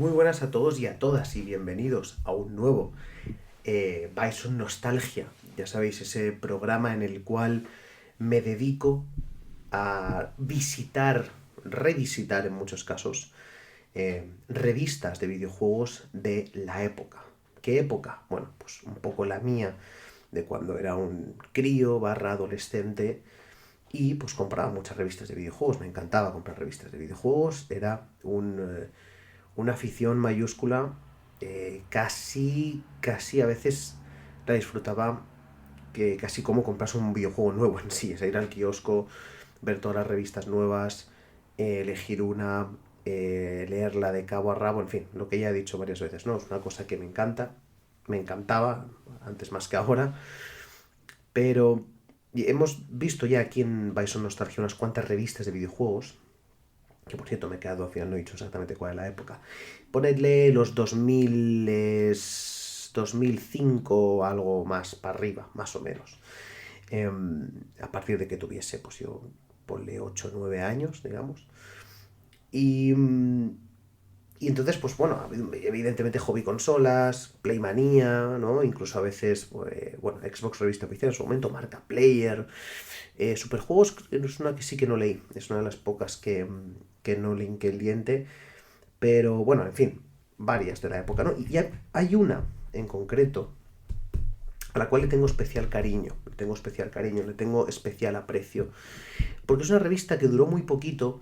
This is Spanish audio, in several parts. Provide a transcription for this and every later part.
Muy buenas a todos y a todas y bienvenidos a un nuevo Bison Nostalgia. Ya sabéis, ese programa en el cual me dedico a visitar, revisitar en muchos casos, revistas de videojuegos de la época. ¿Qué época? Bueno, pues un poco la mía, de cuando era un crío barra adolescente y pues compraba muchas revistas de videojuegos. Me encantaba comprar revistas de videojuegos. Era una afición mayúscula, casi a veces la disfrutaba que casi como comprarse un videojuego nuevo en sí, es ir al kiosco, ver todas las revistas nuevas, elegir una, leerla de cabo a rabo, en fin, lo que ya he dicho varias veces, ¿no? Es una cosa que me encanta, me encantaba, antes más que ahora, pero hemos visto ya aquí en Bison Nostalgia unas cuantas revistas de videojuegos, que por cierto me he quedado al final, no he dicho exactamente cuál es la época. Ponedle los 2000, 2005, algo más para arriba, más o menos. Eh, a partir de que tuviese, pues yo, ponle 8 o 9 años, digamos. Y, y entonces, pues bueno, evidentemente hobby consolas, Playmanía, ¿no? Incluso a veces, bueno, Xbox Revista Oficial en su momento, Marca Player. Superjuegos es una que sí que no leí, es una de las pocas que no le hinqué el diente, pero bueno, en fin, varias de la época, ¿no? Y hay una en concreto a la cual le tengo especial cariño, le tengo especial aprecio, porque es una revista que duró muy poquito,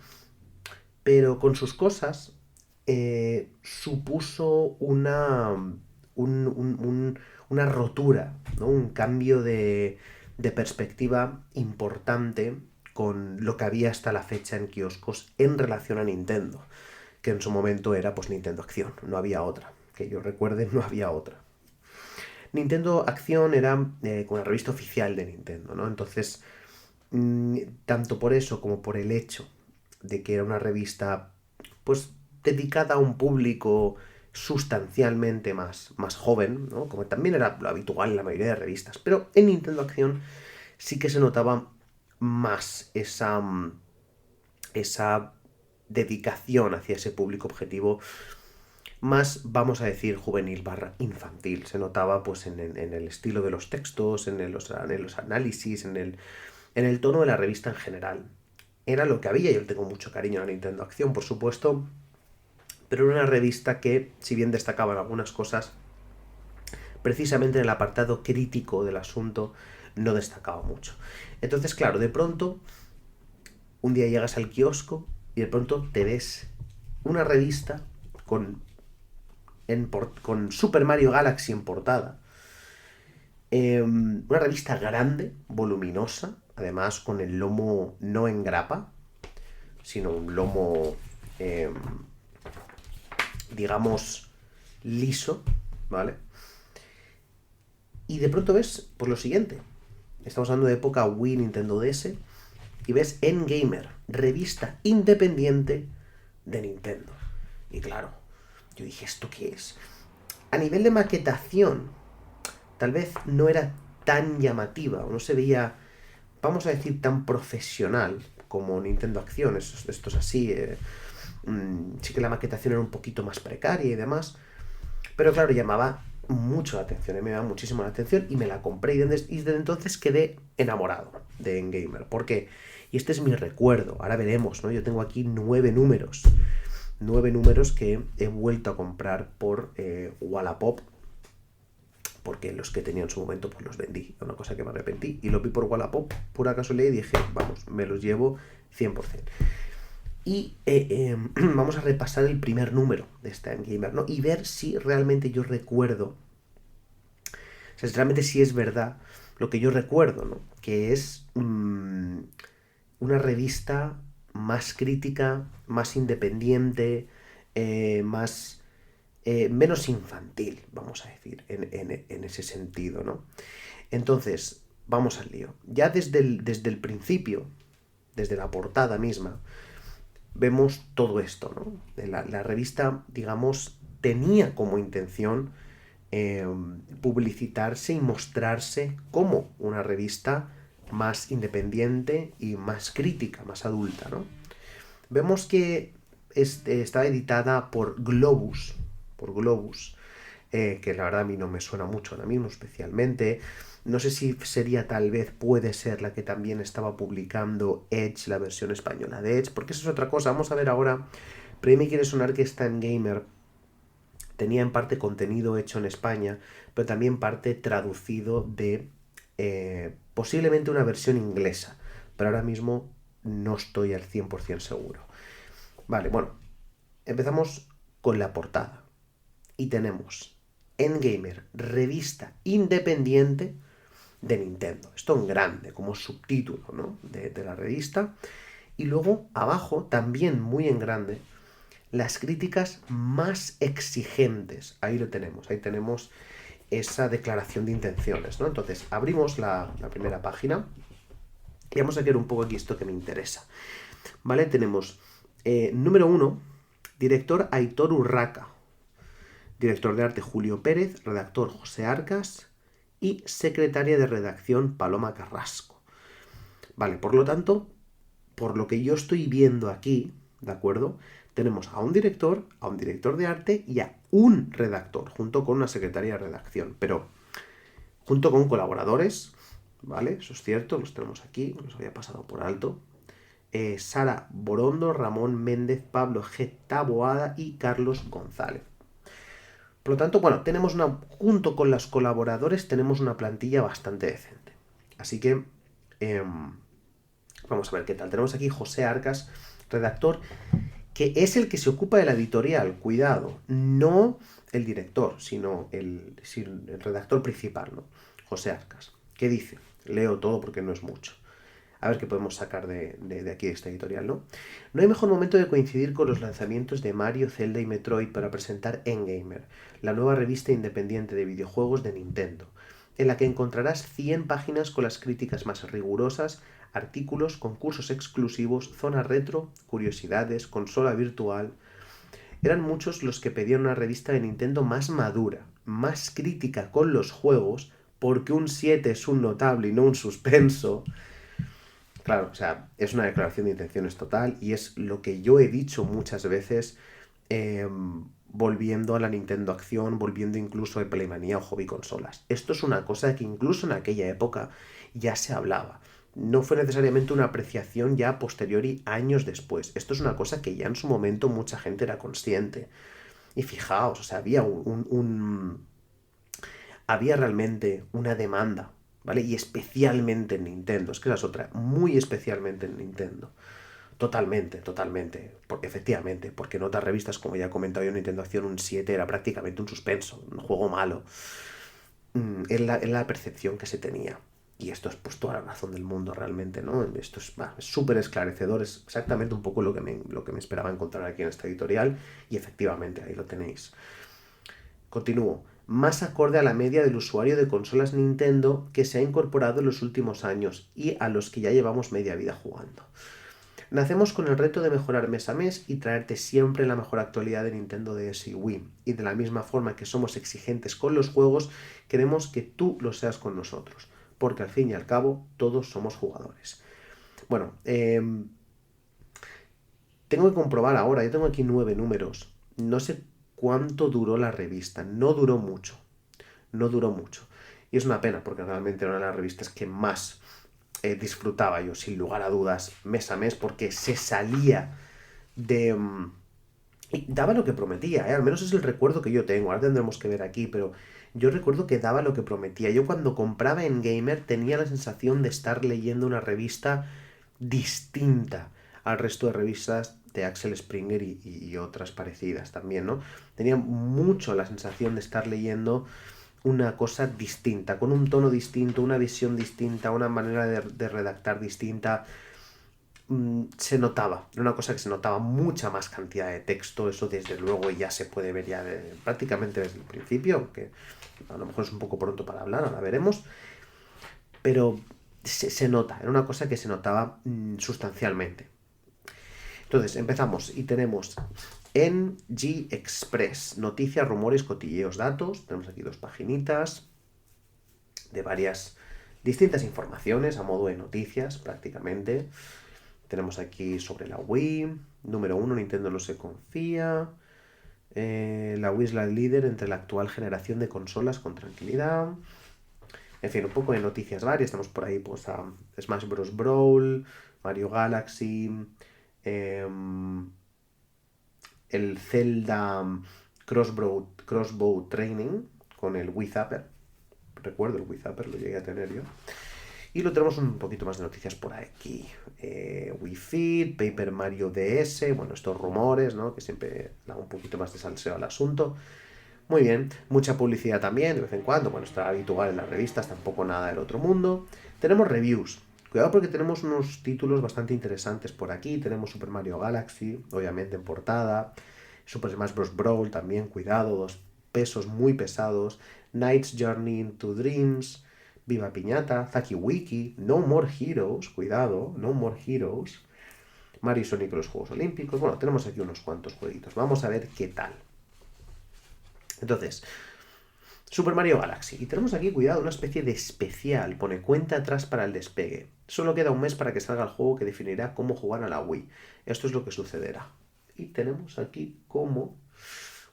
pero con sus cosas supuso una rotura, ¿no? Un cambio de perspectiva importante con lo que había hasta la fecha en kioscos en relación a Nintendo, que en su momento era pues Nintendo Acción, no había otra, que yo recuerde no había otra. Nintendo Acción era una revista oficial de Nintendo, ¿no? Entonces, tanto por eso como por el hecho de que era una revista pues dedicada a un público sustancialmente más joven, ¿no? Como también era lo habitual en la mayoría de revistas, pero en Nintendo Acción sí que se notaba más esa dedicación hacia ese público objetivo más, vamos a decir, juvenil barra infantil. Se notaba pues en el estilo de los textos, en los análisis, en el tono de la revista en general. Era lo que había, yo tengo mucho cariño a la Nintendo Acción, por supuesto, pero era una revista que, si bien destacaban algunas cosas, precisamente en el apartado crítico del asunto no destacaba mucho. Entonces, claro, de pronto, un día llegas al kiosco y de pronto te ves una revista con, con Super Mario Galaxy en portada. Una revista grande, voluminosa, además con el lomo no en grapa, sino un lomo, eh, digamos, liso, ¿vale? Y de pronto ves, pues lo siguiente. Estamos hablando de época Wii, Nintendo DS, y ves N-Gamer, revista independiente de Nintendo. Y claro, yo dije, ¿esto qué es? A nivel de maquetación, tal vez no era tan llamativa, o no se veía, vamos a decir, tan profesional como Nintendo Acción, esto es así, sí que la maquetación era un poquito más precaria y demás, pero claro, llamaba mucho la atención, me llamaba muchísimo la atención y me la compré y desde entonces quedé enamorado de Engamer. ¿Por qué? Y este es mi recuerdo, ahora veremos, ¿no? Yo tengo aquí 9 números que he vuelto a comprar por Wallapop, porque los que tenía en su momento pues los vendí, una cosa que me arrepentí, y lo vi por Wallapop, pura casualidad, y dije, vamos, me los llevo 100%. Y vamos a repasar el primer número de esta Gamer, ¿no? Y ver si realmente yo recuerdo, o sea, si realmente sí es verdad lo que yo recuerdo, ¿no? Que es una revista más crítica, más independiente, más menos infantil, vamos a decir, en ese sentido, ¿no? Entonces, vamos al lío. Ya desde el principio, desde la portada misma, vemos todo esto, ¿no? La revista, digamos, tenía como intención eh, publicitarse y mostrarse como una revista más independiente y más crítica, más adulta, ¿no? Vemos que estaba editada por Globus, que la verdad a mí no me suena mucho ahora mismo especialmente. No sé si sería, tal vez puede ser la que también estaba publicando Edge, la versión española de Edge, porque eso es otra cosa. Vamos a ver ahora, pero ahí me quiere sonar que Gamer tenía en parte contenido hecho en España, pero también parte traducido de posiblemente una versión inglesa, pero ahora mismo no estoy al 100% seguro. Vale, bueno, empezamos con la portada. Y tenemos Endgamer, revista independiente de Nintendo. Esto en grande, como subtítulo, ¿no? de la revista. Y luego, abajo, también muy en grande, las críticas más exigentes. Ahí lo tenemos, ahí tenemos esa declaración de intenciones, ¿no? Entonces, abrimos la primera página y vamos a ver un poco aquí esto que me interesa. ¿Vale? Tenemos número 1, director Aitor Urraca, director de arte Julio Pérez, redactor José Arcas y secretaria de redacción Paloma Carrasco. Vale, por lo tanto, por lo que yo estoy viendo aquí, ¿de acuerdo? Tenemos a un director de arte y a un redactor, junto con una secretaria de redacción, pero junto con colaboradores, ¿vale? Eso es cierto, los tenemos aquí, los había pasado por alto. Sara Borondo, Ramón Méndez, Pablo G. Taboada y Carlos González. Por lo tanto, bueno, tenemos junto con los colaboradores, tenemos una plantilla bastante decente. Así que, vamos a ver qué tal. Tenemos aquí José Arcas, redactor, que es el que se ocupa de la editorial, cuidado, no el director, sino el redactor principal, ¿no? José Arcas. ¿Qué dice? Leo todo porque no es mucho. A ver qué podemos sacar de aquí de esta editorial, ¿no? No hay mejor momento de coincidir con los lanzamientos de Mario, Zelda y Metroid para presentar Endgamer, la nueva revista independiente de videojuegos de Nintendo, en la que encontrarás 100 páginas con las críticas más rigurosas, artículos, concursos exclusivos, zona retro, curiosidades, consola virtual. Eran muchos los que pedían una revista de Nintendo más madura, más crítica con los juegos, porque un 7 es un notable y no un suspenso. Claro, o sea, es una declaración de intenciones total y es lo que yo he dicho muchas veces, volviendo a la Nintendo Acción, volviendo incluso a Playmanía o Hobby Consolas. Esto es una cosa que incluso en aquella época ya se hablaba. No fue necesariamente una apreciación ya posteriori años después. Esto es una cosa que ya en su momento mucha gente era consciente. Y fijaos, o sea, había realmente una demanda, ¿vale? Y especialmente en Nintendo, es que esa es otra, muy especialmente en Nintendo. Totalmente, totalmente. Efectivamente, porque en otras revistas, como ya he comentado yo, Nintendo Acción, un 7 era prácticamente un suspenso, un juego malo. Es la percepción que se tenía. Y esto es pues toda la razón del mundo realmente, ¿no? Esto es súper esclarecedor, es exactamente un poco lo que me esperaba encontrar aquí en esta editorial. Y efectivamente, ahí lo tenéis. Continúo. Más acorde a la media del usuario de consolas Nintendo que se ha incorporado en los últimos años y a los que ya llevamos media vida jugando. Nacemos con el reto de mejorar mes a mes y traerte siempre la mejor actualidad de Nintendo DS y Wii. Y de la misma forma que somos exigentes con los juegos, queremos que tú lo seas con nosotros. Porque al fin y al cabo, todos somos jugadores. Bueno, tengo que comprobar ahora, yo tengo aquí 9 números. No sé cuánto duró la revista. No duró mucho. No duró mucho. Y es una pena, porque realmente era una de las revistas que más disfrutaba yo, sin lugar a dudas, mes a mes, porque se salía de... y daba lo que prometía, al menos es el recuerdo que yo tengo. Ahora tendremos que ver aquí, pero yo recuerdo que daba lo que prometía. Yo cuando compraba en Gamer tenía la sensación de estar leyendo una revista distinta al resto de revistas de Axel Springer y otras parecidas también, ¿no? Tenía mucho la sensación de estar leyendo una cosa distinta, con un tono distinto, una visión distinta, una manera de redactar distinta. Se notaba, era una cosa que se notaba, mucha más cantidad de texto, eso desde luego ya se puede ver ya prácticamente desde el principio, aunque a lo mejor es un poco pronto para hablar, ahora veremos, pero se nota, era una cosa que se notaba sustancialmente. Entonces, empezamos y tenemos NG Express, noticias, rumores, cotilleos, datos. Tenemos aquí 2 paginitas de varias distintas informaciones a modo de noticias prácticamente. Tenemos aquí sobre la Wii. Número 1, Nintendo no se confía. La Wii es la líder entre la actual generación de consolas con tranquilidad. En fin, un poco de noticias varias. Tenemos por ahí pues a Smash Bros. Brawl, Mario Galaxy, el Zelda Crossbow Training con el Wii Zapper. Recuerdo el Wii Zapper, lo llegué a tener yo. Y lo tenemos un poquito más de noticias por aquí. Wii Fit, Paper Mario DS, bueno, estos rumores, ¿no? Que siempre dan un poquito más de salseo al asunto. Muy bien, mucha publicidad también, de vez en cuando, bueno, está habitual en las revistas, tampoco nada del otro mundo. Tenemos reviews. Cuidado porque tenemos unos títulos bastante interesantes por aquí. Tenemos Super Mario Galaxy, obviamente en portada. Super Smash Bros. Brawl también, cuidado, dos pesos muy pesados. Knight's Journey into Dreams, Viva Piñata, Zaki Wiki, No More Heroes, cuidado, No More Heroes. Mario y Sonic los Juegos Olímpicos. Bueno, tenemos aquí unos cuantos jueguitos. Vamos a ver qué tal. Entonces, Super Mario Galaxy. Y tenemos aquí, cuidado, una especie de especial. Pone cuenta atrás para el despegue. Solo queda un mes para que salga el juego que definirá cómo jugar a la Wii. Esto es lo que sucederá. Y tenemos aquí como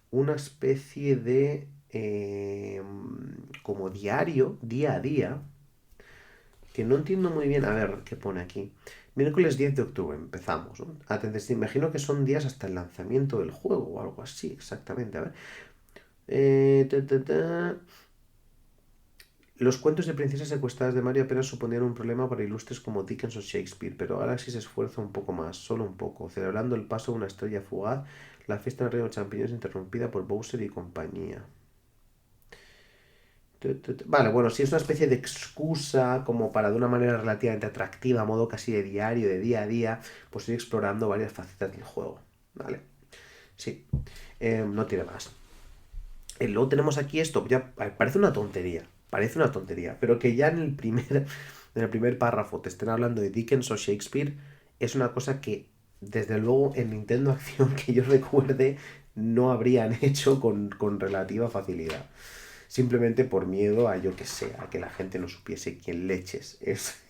una especie de como diario, día a día, que no entiendo muy bien. A ver, ¿qué pone aquí? Miércoles 10 de octubre, empezamos, ¿no? Imagino que son días hasta el lanzamiento del juego o algo así, exactamente. A ver. Ta, ta, ta. Los cuentos de princesas secuestradas de Mario apenas suponían un problema para ilustres como Dickens o Shakespeare, pero Galaxy se esfuerza un poco más, solo un poco, celebrando el paso de una estrella fugaz. La fiesta del reino de champiñones interrumpida por Bowser y compañía. Vale, bueno, sí es una especie de excusa como para de una manera relativamente atractiva, a modo casi de diario, de día a día, pues ir explorando varias facetas del juego. Vale, sí, no tiene más. Luego tenemos aquí esto, ya parece una tontería, pero que ya en el primer párrafo te estén hablando de Dickens o Shakespeare, es una cosa que, desde luego, en Nintendo Acción que yo recuerde, no habrían hecho con relativa facilidad. Simplemente por miedo a, yo que sé, a que la gente no supiese quién leches es,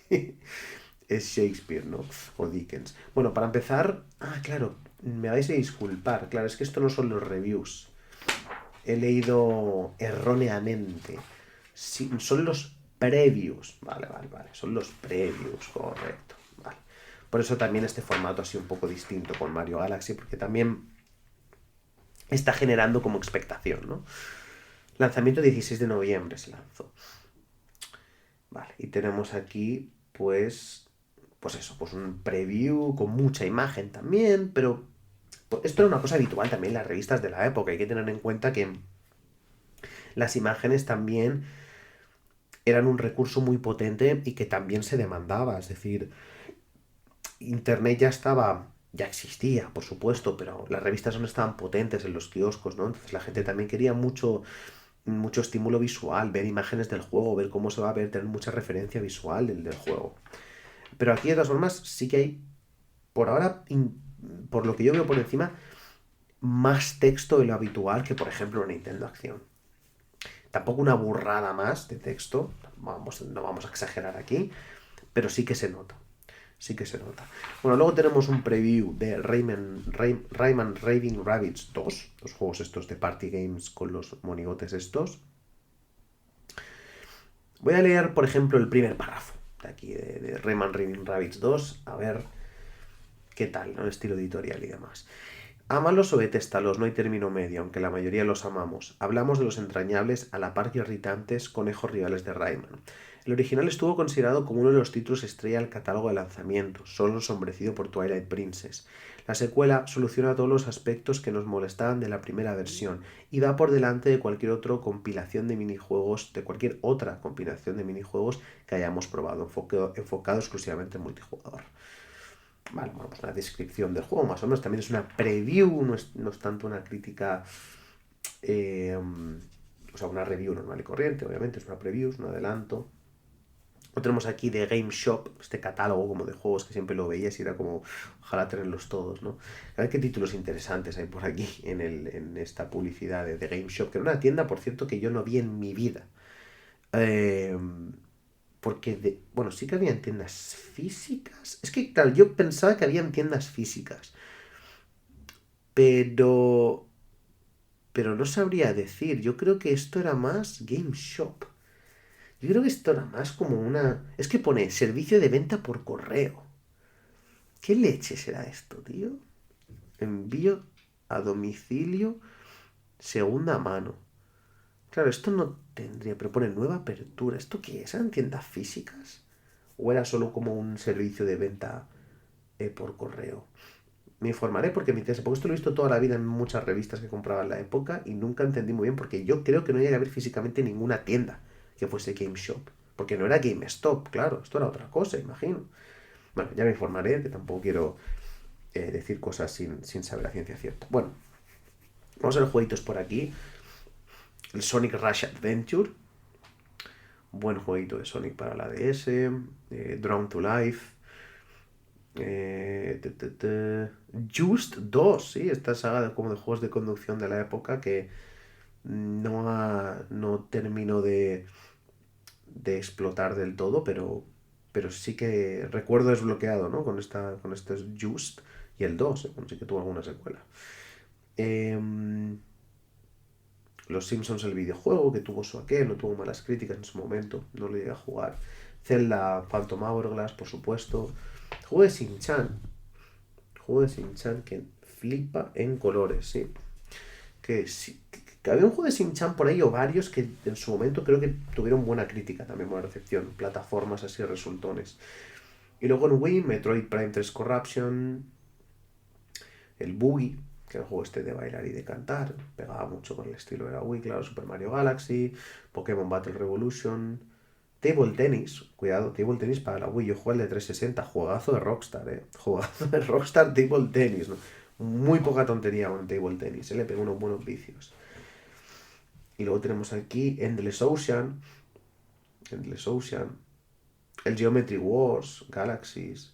es Shakespeare, ¿no? O Dickens. Bueno, para empezar, claro, me vais a disculpar, claro, es que esto no son los reviews. He leído erróneamente. Sí, son los previews. Vale, vale, vale. Son los previews, correcto. Vale. Por eso también este formato así un poco distinto con Mario Galaxy, porque también está generando como expectación, ¿no? Lanzamiento 16 de noviembre se lanzó. Vale, y tenemos aquí, pues eso, pues un preview con mucha imagen también, pero esto era una cosa habitual también en las revistas de la época. Hay que tener en cuenta que las imágenes también eran un recurso muy potente y que también se demandaba. Es decir, Internet ya existía, por supuesto, pero las revistas no estaban potentes en los kioscos, ¿no? Entonces la gente también quería mucho estímulo visual, ver imágenes del juego, ver cómo se va a ver, tener mucha referencia visual del juego. Pero aquí, de todas formas, sí que hay, por ahora, por lo que yo veo por encima, más texto de lo habitual que, por ejemplo, en Nintendo Acción. Tampoco una burrada más de texto, no vamos a exagerar aquí, pero sí que se nota. Sí que se nota. Bueno, luego tenemos un preview de Rayman Raving Rabbids 2, los juegos estos de party games con los monigotes estos. Voy a leer, por ejemplo, el primer párrafo de aquí, de Rayman Raving Rabbids 2, a ver qué tal, ¿no? El estilo editorial y demás. Ámalos o detéstalos, no hay término medio, aunque la mayoría los amamos. Hablamos de los entrañables, a la par que irritantes, conejos rivales de Rayman. El original estuvo considerado como uno de los títulos estrella del catálogo de lanzamiento, solo ensombrecido por Twilight Princess. La secuela soluciona todos los aspectos que nos molestaban de la primera versión y va por delante de cualquier otra compilación de minijuegos que hayamos probado, enfocado exclusivamente en multijugador. Vale, bueno, pues una descripción del juego, más o menos. También es una preview, no es tanto una crítica, o sea, una review normal y corriente, obviamente, es una preview, es un adelanto. Lo tenemos aquí de Game Shop, este catálogo como de juegos que siempre lo veías y era como, ojalá tenerlos todos, ¿no? A ver qué títulos interesantes hay por aquí en esta publicidad de Game Shop, que era una tienda, por cierto, que yo no vi en mi vida. porque, bueno, sí que había tiendas físicas. Es que, claro, yo pensaba que había tiendas físicas. Pero... Pero no sabría decir. Yo creo que esto era más Game Shop. Yo creo que esto era más como una... Es que pone servicio de venta por correo. ¿Qué leche será esto, tío? Envío a domicilio segunda mano. Claro, esto no tendría, pero pone nueva apertura. ¿Esto qué es? ¿Eran tiendas físicas? ¿O era solo como un servicio de venta por correo? Me informaré porque me interesa, porque esto lo he visto toda la vida en muchas revistas que compraba en la época y nunca entendí muy bien porque yo creo que no llegué a ver físicamente ninguna tienda que fuese Game Shop. Porque no era GameStop, claro, esto era otra cosa, imagino. Bueno, ya me informaré, que tampoco quiero decir cosas sin saber la ciencia cierta. Bueno, vamos a ver jueguitos por aquí. El Sonic Rush Adventure. Buen jueguito de Sonic para la DS. Drawn to Life. Just 2, sí, esta saga como de juegos de conducción de la época que no terminó de explotar del todo, pero sí que recuerdo desbloqueado, ¿no? Con este Just y el 2, bueno, sí que tuvo alguna secuela. Los Simpsons, el videojuego, que tuvo su aquel, no tuvo malas críticas en su momento, no lo llegué a jugar. Zelda Phantom Hourglass, por supuesto. Juego de Shin-Chan. Juego de Shin-Chan que flipa en colores, sí. Que había un juego de Shin-Chan por ahí o varios que en su momento creo que tuvieron buena crítica, también buena recepción. Plataformas así resultones. Y luego en Wii, Metroid Prime 3 Corruption, el Boogie, que era el juego este de bailar y de cantar, pegaba mucho con el estilo de la Wii, claro, Super Mario Galaxy, Pokémon Battle Revolution, Table Tennis, cuidado, Table Tennis para la Wii, yo jugué el de 360, juegazo de Rockstar, juegazo de Rockstar Table Tennis, ¿no? Muy poca tontería con Table Tennis, le pegó unos buenos vicios. Y luego tenemos aquí Endless Ocean, el Geometry Wars, Galaxies,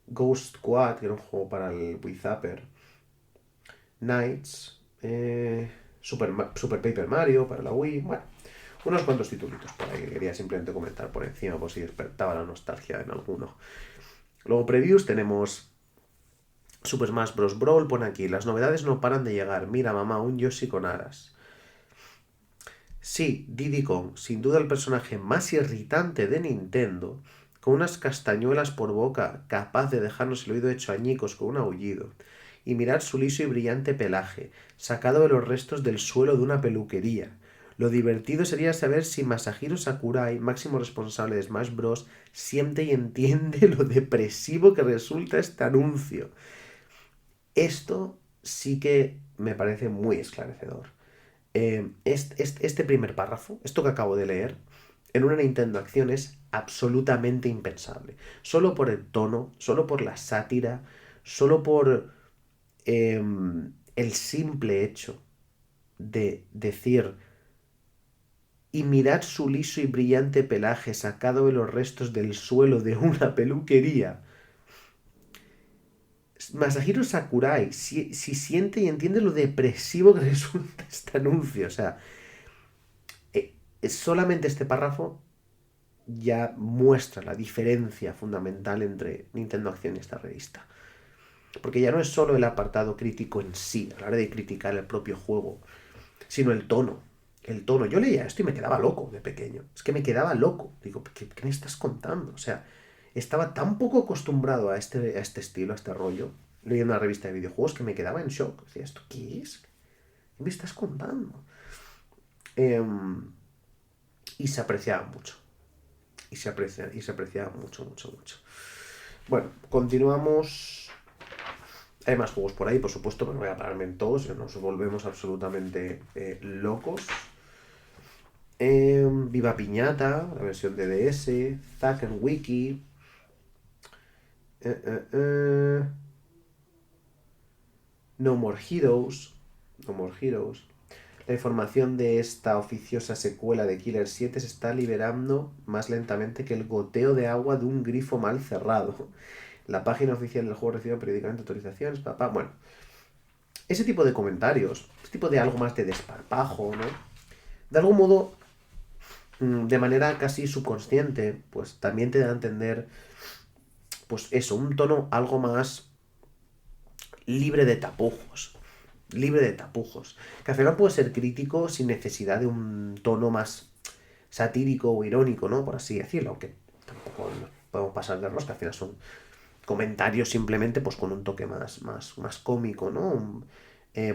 Ghost Squad, que era un juego para el Wii Zapper, Knights, Super Paper Mario para la Wii, bueno, unos cuantos titulitos por ahí que quería simplemente comentar por encima por si despertaba la nostalgia en alguno. Luego previews tenemos Super Smash Bros. Brawl, pone aquí, las novedades no paran de llegar, mira mamá, un Yoshi con aras. Sí, Diddy Kong, sin duda el personaje más irritante de Nintendo, con unas castañuelas por boca, capaz de dejarnos el oído hecho añicos con un aullido, y mirar su liso y brillante pelaje, sacado de los restos del suelo de una peluquería. Lo divertido sería saber si Masahiro Sakurai, máximo responsable de Smash Bros., siente y entiende lo depresivo que resulta este anuncio. Esto sí que me parece muy esclarecedor. Este primer párrafo, esto que acabo de leer, en una Nintendo Acción es absolutamente impensable. Solo por el tono, solo por la sátira, solo por el simple hecho de decir y mirad su liso y brillante pelaje sacado de los restos del suelo de una peluquería. Masahiro Sakurai, si siente y entiende lo depresivo que resulta este anuncio, o sea, solamente este párrafo ya muestra la diferencia fundamental entre Nintendo Acción y esta revista. Porque ya no es solo el apartado crítico en sí, a la hora de criticar el propio juego, sino el tono. El tono. Yo leía esto y me quedaba loco de pequeño. Es que me quedaba loco. Digo, ¿qué me estás contando? O sea, estaba tan poco acostumbrado a este estilo, a este rollo, leyendo una revista de videojuegos, que me quedaba en shock. Decía, ¿esto qué es? ¿Qué me estás contando? Y se apreciaba mucho. Y se apreciaba mucho, mucho, mucho. Bueno, continuamos. Hay más juegos por ahí, por supuesto, pero no voy a pararme en todos, nos volvemos absolutamente locos. Viva Piñata, la versión de DS, Zack and Wiki. No More Heroes. No More Heroes. La información de esta oficiosa secuela de Killer 7 se está liberando más lentamente que el goteo de agua de un grifo mal cerrado. La página oficial del juego recibe periódicamente autorizaciones, papá. Bueno, ese tipo de comentarios, ese tipo de algo más de desparpajo, ¿no? De algún modo de manera casi subconsciente, pues también te da a entender, pues eso, un tono algo más libre de tapujos. Libre de tapujos. Que al final puede ser crítico sin necesidad de un tono más satírico o irónico, ¿no? Por así decirlo, aunque tampoco nos podemos pasar de rosca, al final son comentarios simplemente pues con un toque más cómico, ¿no?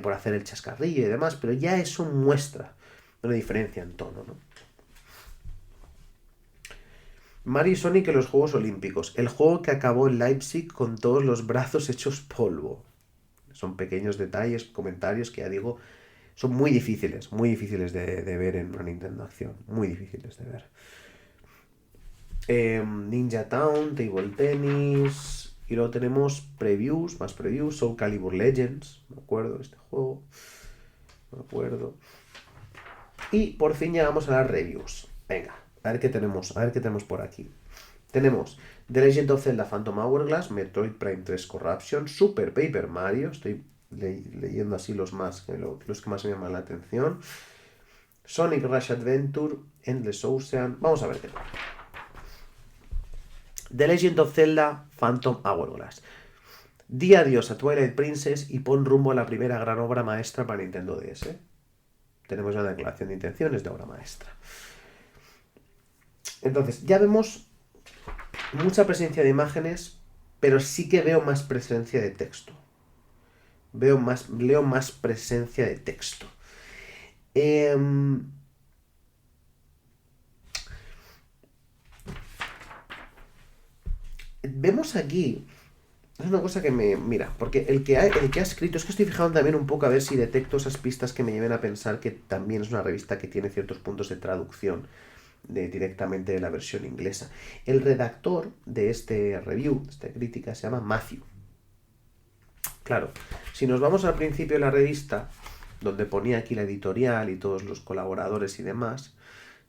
Por hacer el chascarrillo y demás, pero ya eso muestra una diferencia en tono, ¿no? Mario y Sonic en los Juegos Olímpicos, el juego que acabó en Leipzig con todos los brazos hechos polvo. Son pequeños detalles, comentarios que ya digo, son muy difíciles de ver en una Nintendo Acción, muy difíciles de ver. Ninja Town, Table Tennis, y luego tenemos previews, más previews, Soul Calibur Legends, me acuerdo de este juego, me acuerdo. Y por fin llegamos a las reviews. Venga, a ver qué tenemos por aquí. Tenemos The Legend of Zelda Phantom Hourglass, Metroid Prime 3 Corruption, Super Paper Mario, estoy leyendo así los que más me llaman la atención. Sonic Rush Adventure, Endless Ocean. Vamos a ver qué tal. The Legend of Zelda Phantom Hourglass. Di adiós a Twilight Princess y pon rumbo a la primera gran obra maestra para Nintendo DS. Tenemos ya una declaración de intenciones de obra maestra. Entonces, ya vemos mucha presencia de imágenes, pero sí que veo más presencia de texto. Leo más presencia de texto. Vemos aquí. Es una cosa que me. Mira, porque el que ha escrito. Es que estoy fijando también un poco a ver si detecto esas pistas que me lleven a pensar que también es una revista que tiene ciertos puntos de traducción directamente de la versión inglesa. El redactor de este review, de esta crítica, se llama Matthew. Claro, si nos vamos al principio de la revista, donde ponía aquí la editorial y todos los colaboradores y demás,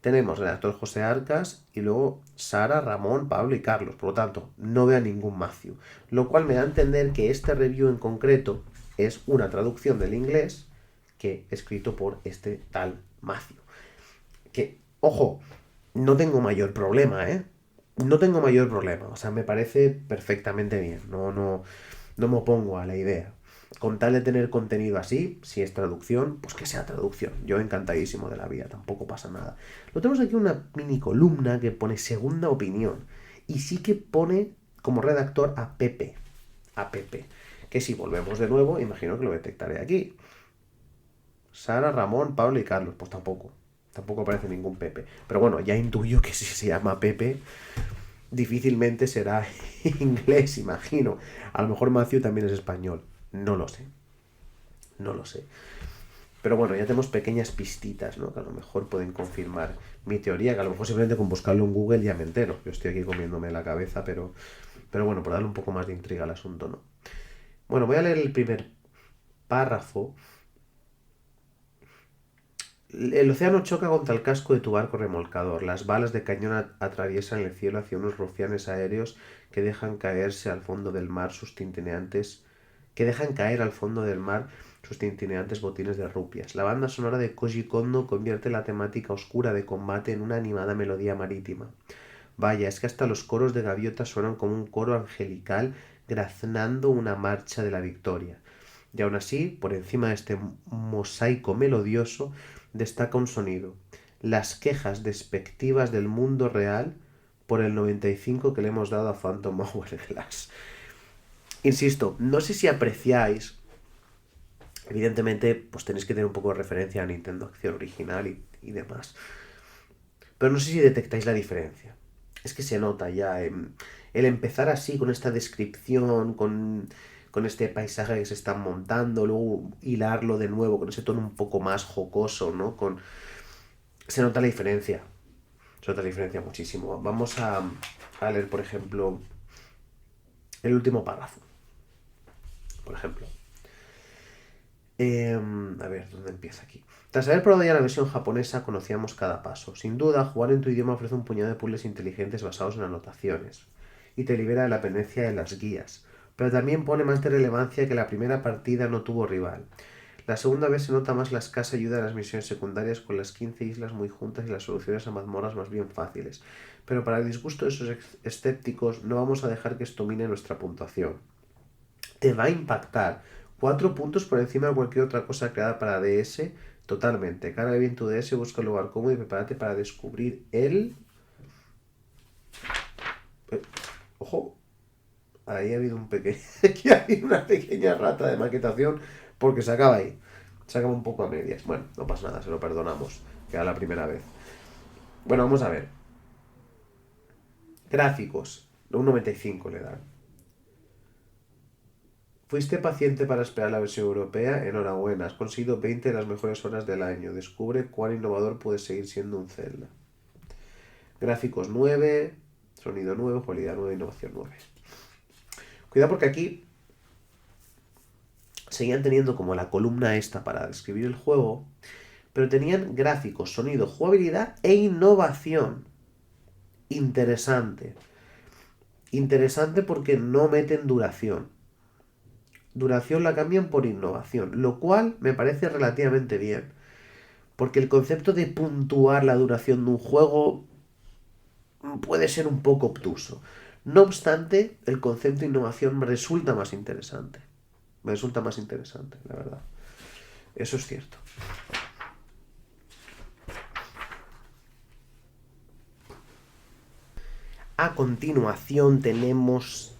tenemos redactor José Arcas y luego Sara, Ramón, Pablo y Carlos. Por lo tanto, no veo a ningún Matthew. Lo cual me da a entender que este review en concreto es una traducción del inglés que escrito por este tal Matthew. Que, ojo, no tengo mayor problema, ¿eh? No tengo mayor problema. O sea, me parece perfectamente bien. No me opongo a la idea. Con tal de tener contenido así, si es traducción, pues que sea traducción. Yo encantadísimo de la vida, tampoco pasa nada. Lo tenemos aquí una mini columna que pone segunda opinión. Y sí que pone como redactor a Pepe. A Pepe. Que si volvemos de nuevo, imagino que lo detectaré aquí. Sara, Ramón, Pablo y Carlos. Pues tampoco. Tampoco aparece ningún Pepe. Pero bueno, ya intuyo que si se llama Pepe, difícilmente será inglés, imagino. A lo mejor Matthew también es español. No lo sé. No lo sé. Pero bueno, ya tenemos pequeñas pistitas, ¿no? Que a lo mejor pueden confirmar mi teoría, que a lo mejor simplemente con buscarlo en Google ya me entero. Yo estoy aquí comiéndome la cabeza, pero bueno, por darle un poco más de intriga al asunto, ¿no? Bueno, voy a leer el primer párrafo. El océano choca contra el casco de tu barco remolcador. Las balas de cañón atraviesan el cielo hacia unos rufianes aéreos que dejan caerse al fondo del mar sus tintineantes botines de rupias. La banda sonora de Koji Kondo convierte la temática oscura de combate en una animada melodía marítima. Vaya, es que hasta los coros de gaviotas suenan como un coro angelical graznando una marcha de la victoria. Y aún así, por encima de este mosaico melodioso, destaca un sonido. Las quejas despectivas del mundo real por el 95 que le hemos dado a Phantom Hourglass. Insisto, no sé si apreciáis. Evidentemente, pues tenéis que tener un poco de referencia a Nintendo Acción original y demás. Pero no sé si detectáis la diferencia. Es que se nota ya. El empezar así, con esta descripción, con este paisaje que se están montando, luego hilarlo de nuevo con ese tono un poco más jocoso, ¿no? Se nota la diferencia. Se nota la diferencia muchísimo. Vamos a leer, por ejemplo, el último párrafo. Por ejemplo. A ver, ¿dónde empieza aquí? Tras haber probado ya la versión japonesa, conocíamos cada paso. Sin duda, jugar en tu idioma ofrece un puñado de puzzles inteligentes basados en anotaciones y te libera de la pendencia de las guías, pero también pone más de relevancia que la primera partida no tuvo rival. La segunda vez se nota más la escasa ayuda de las misiones secundarias con las 15 islas muy juntas y las soluciones a mazmorras más bien fáciles. Pero para el disgusto de esos escépticos no vamos a dejar que esto mine nuestra puntuación. Te va a impactar 4 puntos por encima de cualquier otra cosa creada para DS. Totalmente. Carga bien tu DS, busca un lugar cómodo y prepárate para descubrir el... Ojo. Ahí ha habido un pequeño... Aquí ha habido una pequeña rata de maquetación porque se acaba ahí. Se acaba un poco a medias. Bueno, no pasa nada, se lo perdonamos. Que era la primera vez. Bueno, vamos a ver. Gráficos. Un 95 le dan. Fuiste paciente para esperar la versión europea. Enhorabuena. Has conseguido 20 de las mejores horas del año. Descubre cuán innovador puede seguir siendo un Zelda. Gráficos 9. Sonido 9. Jugabilidad 9. Innovación 9. Cuidado porque aquí seguían teniendo como la columna esta para describir el juego, pero tenían gráficos, sonido, jugabilidad e innovación. Interesante. Interesante porque no meten duración. Duración la cambian por innovación, lo cual me parece relativamente bien. Porque el concepto de puntuar la duración de un juego puede ser un poco obtuso. No obstante, el concepto de innovación me resulta más interesante. Me resulta más interesante, la verdad. Eso es cierto. A continuación tenemos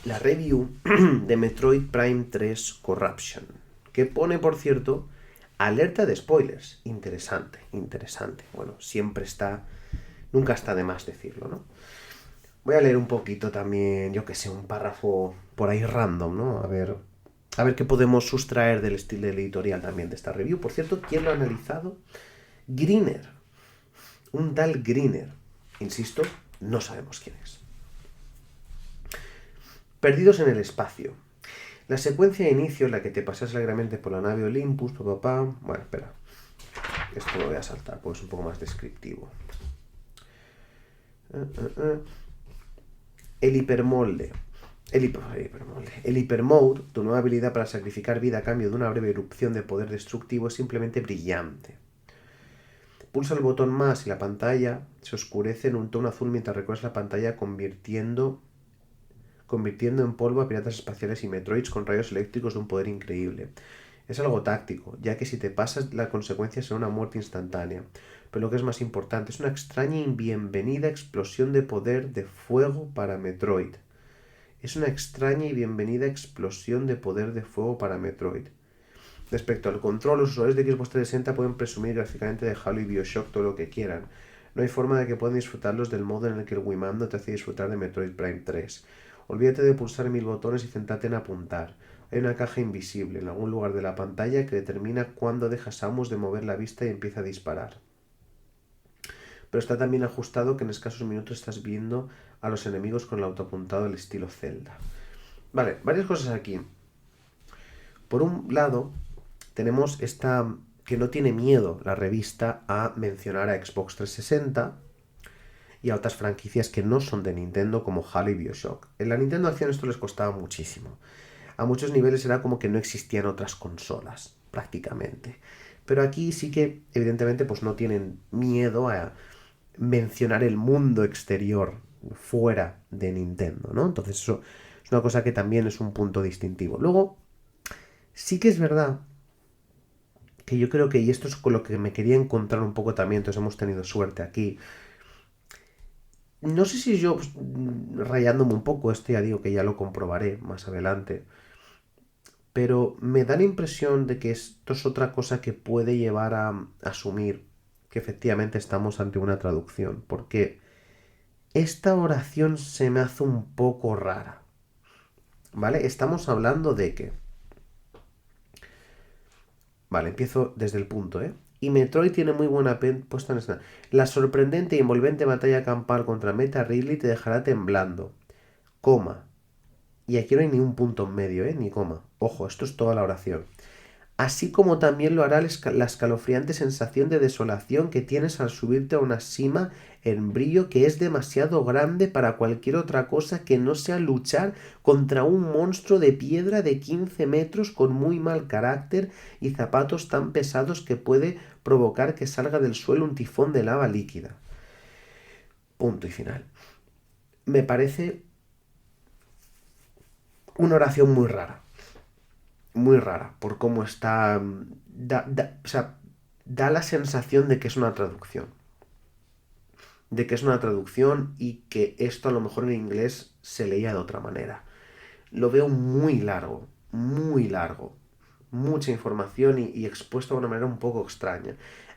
la review de Metroid Prime 3 Corruption, que pone, por cierto, alerta de spoilers. Interesante, interesante. Bueno, siempre está... Nunca está de más decirlo, ¿no? Voy a leer un poquito también, yo que sé, un párrafo por ahí random, ¿no? A ver qué podemos sustraer del estilo editorial también de esta review. Por cierto, ¿quién lo ha analizado? Greener. Un tal Greener. Insisto, no sabemos quién es. Perdidos en el espacio. La secuencia de inicio en la que te pasas alegremente por la nave Olympus, Bueno, espera. Esto lo voy a saltar porque es un poco más descriptivo. El hipermolde. El hipermode, tu nueva habilidad para sacrificar vida a cambio de una breve erupción de poder destructivo, es simplemente brillante. Pulsa el botón más y la pantalla se oscurece en un tono azul mientras recorres la pantalla convirtiendo en polvo a piratas espaciales y Metroids con rayos eléctricos de un poder increíble. Es algo táctico, ya que si te pasas la consecuencia será una muerte instantánea. Pero lo que es más importante, es una extraña y bienvenida explosión de poder de fuego para Metroid. Es una extraña y bienvenida explosión de poder de fuego para Metroid. Respecto al control, los usuarios de Xbox 360 pueden presumir gráficamente de Halo y Bioshock todo lo que quieran. No hay forma de que puedan disfrutarlos del modo en el que el Wiimote te hace disfrutar de Metroid Prime 3. Olvídate de pulsar 1000 botones y céntrate en apuntar. Hay una caja invisible en algún lugar de la pantalla que determina cuándo dejas a Samus de mover la vista y empieza a disparar. Pero está tan bien ajustado que en escasos minutos estás viendo a los enemigos con el autoapuntado del estilo Zelda. Vale, varias cosas aquí. Por un lado, tenemos esta que no tiene miedo la revista a mencionar a Xbox 360 y a otras franquicias que no son de Nintendo como Halo y Bioshock. En la Nintendo Acción esto les costaba muchísimo. A muchos niveles era como que no existían otras consolas, prácticamente. Pero aquí sí que, evidentemente, pues no tienen miedo a mencionar el mundo exterior fuera de Nintendo, ¿no? Entonces eso es una cosa que también es un punto distintivo. Luego, sí que es verdad que yo creo que, y esto es con lo que me quería encontrar un poco también, entonces hemos tenido suerte aquí. No sé si yo, pues, rayándome un poco, ya digo que ya lo comprobaré más adelante, pero me da la impresión de que esto es otra cosa que puede llevar a asumir que efectivamente estamos ante una traducción, porque esta oración se me hace un poco rara, ¿vale? Estamos hablando de que... Vale, empiezo desde el punto, ¿eh? Y Metroid tiene muy buena puesta en escena. La sorprendente y envolvente batalla campal contra Meta Ridley te dejará temblando. Coma. Y aquí no hay ni un punto en medio, ni coma. Ojo, esto es toda la oración. así como también lo hará la escalofriante sensación de desolación que tienes al subirte a una cima en brillo que es demasiado grande para cualquier otra cosa que no sea luchar contra un monstruo de piedra de 15 metros con muy mal carácter y zapatos tan pesados que puede provocar que salga del suelo un tifón de lava líquida. Punto y final. Me parece una oración muy rara, por cómo está. O sea, da la sensación de que es una traducción. De que es una traducción y que esto a lo mejor en inglés se leía de otra manera. Lo veo muy largo, muy largo. Mucha información y expuesto de una manera un poco extraña.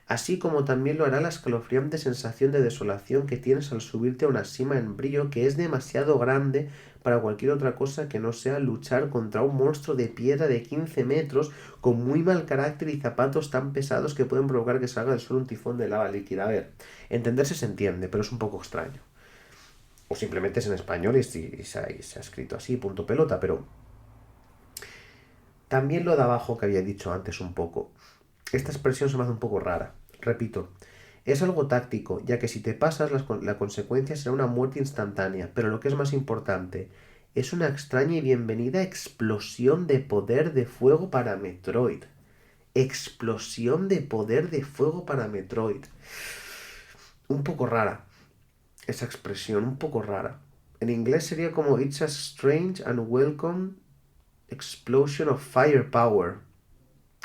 Así como también lo hará la escalofriante sensación de desolación que tienes al subirte a una cima en brillo que es demasiado grande para cualquier otra cosa que no sea luchar contra un monstruo de piedra de 15 metros con muy mal carácter y zapatos tan pesados que pueden provocar que salga del suelo un tifón de lava líquida. A ver, entenderse se entiende, pero es un poco extraño. O simplemente es en español y se ha escrito así, punto pelota, pero también lo de abajo que había dicho antes un poco. Esta expresión se me hace un poco rara. Repito, es algo táctico, ya que si te pasas, la consecuencia será una muerte instantánea, pero lo que es más importante, es una extraña y bienvenida explosión de poder de fuego para Metroid. Explosión de poder de fuego para Metroid. Un poco rara esa expresión, un poco rara. En inglés sería como It's a strange and welcome explosion of firepower.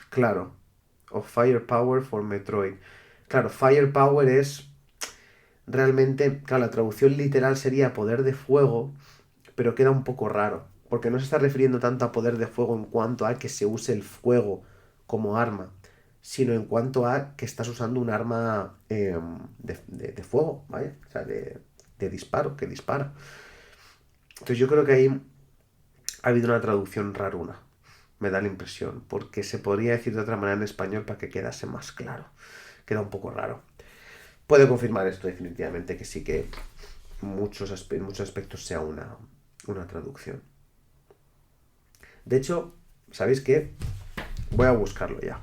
Claro, of firepower for Metroid. Claro, firepower es realmente, claro, la traducción literal sería poder de fuego, pero queda un poco raro, porque no se está refiriendo tanto a poder de fuego en cuanto a que se use el fuego como arma, sino en cuanto a que estás usando un arma de fuego, ¿vale? O sea, de disparo, que dispara. Entonces yo creo que ahí ha habido una traducción raruna, me da la impresión, porque se podría decir de otra manera en español para que quedase más claro. Queda un poco raro. Puedo confirmar esto definitivamente, que sí que en muchos aspectos sea una traducción. De hecho, ¿sabéis qué? Voy a buscarlo ya.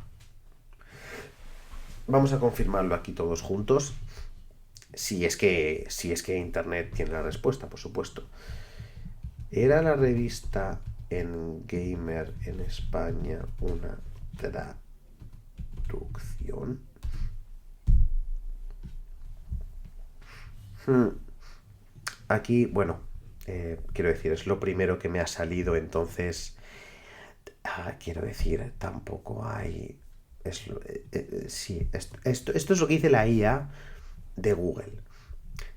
Vamos a confirmarlo aquí todos juntos. Si es que Internet tiene la respuesta, por supuesto. ¿Era la revista en Gamer en España una traducción? Aquí, bueno, quiero decir, es lo primero que me ha salido, entonces, quiero decir, tampoco hay. Sí, esto es lo que dice la IA de Google.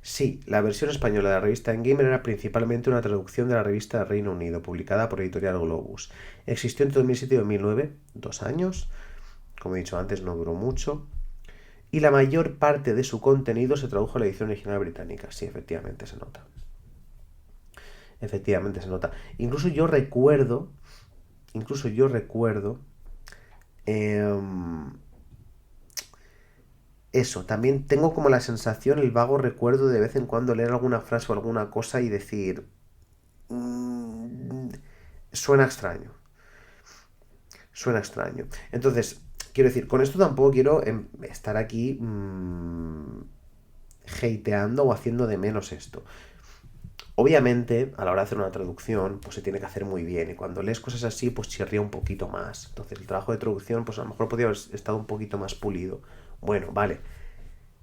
Sí, la versión española de la revista Gamer era principalmente una traducción de la revista del Reino Unido, publicada por Editorial Globus. Existió entre 2007 y 2009, 2 años. Como he dicho antes, no duró mucho. Y la mayor parte de su contenido se tradujo a la edición original británica. Sí, efectivamente se nota. Efectivamente se nota. Incluso yo recuerdo em, eso, también tengo como la sensación, el vago recuerdo de vez en cuando leer alguna frase o alguna cosa y decir, "Mm, suena extraño, suena extraño". Entonces, quiero decir, con esto tampoco quiero estar aquí hateando o haciendo de menos esto. Obviamente, a la hora de hacer una traducción, pues se tiene que hacer muy bien. Y cuando lees cosas así, pues chirría un poquito más. Entonces, el trabajo de traducción, pues a lo mejor podría haber estado un poquito más pulido. Bueno, vale.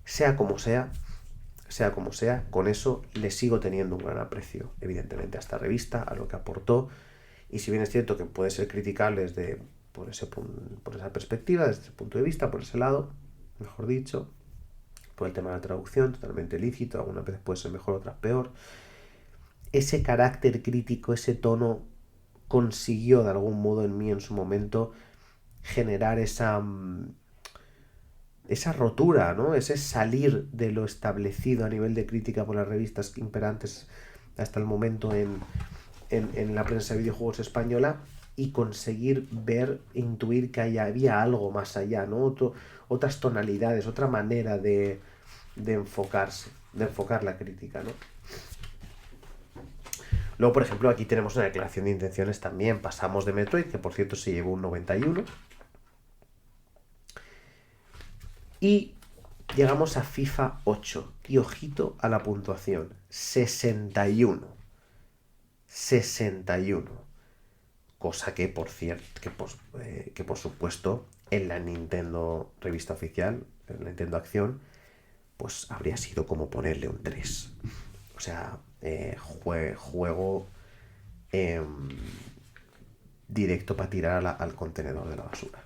Sea como sea, con eso le sigo teniendo un gran aprecio, evidentemente, a esta revista, a lo que aportó. Y si bien es cierto que puede ser criticable por esa perspectiva, desde ese punto de vista, por ese lado, mejor dicho, por el tema de la traducción, totalmente lícito, algunas veces puede ser mejor, otras peor. Ese carácter crítico, ese tono, consiguió de algún modo en mí en su momento generar esa rotura, ¿no? Ese salir de lo establecido a nivel de crítica por las revistas imperantes hasta el momento en la prensa de videojuegos española y conseguir ver, intuir que había algo más allá, ¿no? Otras tonalidades, otra manera de enfocarse, de enfocar la crítica, ¿no? Luego, por ejemplo, aquí tenemos una declaración de intenciones también. Pasamos de Metroid, que por cierto se llevó un 91. Y llegamos a FIFA 8. Y ojito a la puntuación. 61. 61. Cosa que, por cierto, que por supuesto, en la Nintendo revista oficial, en la Nintendo Acción, pues habría sido como ponerle un 3. O sea, juego eh, directo para tirar al contenedor de la basura.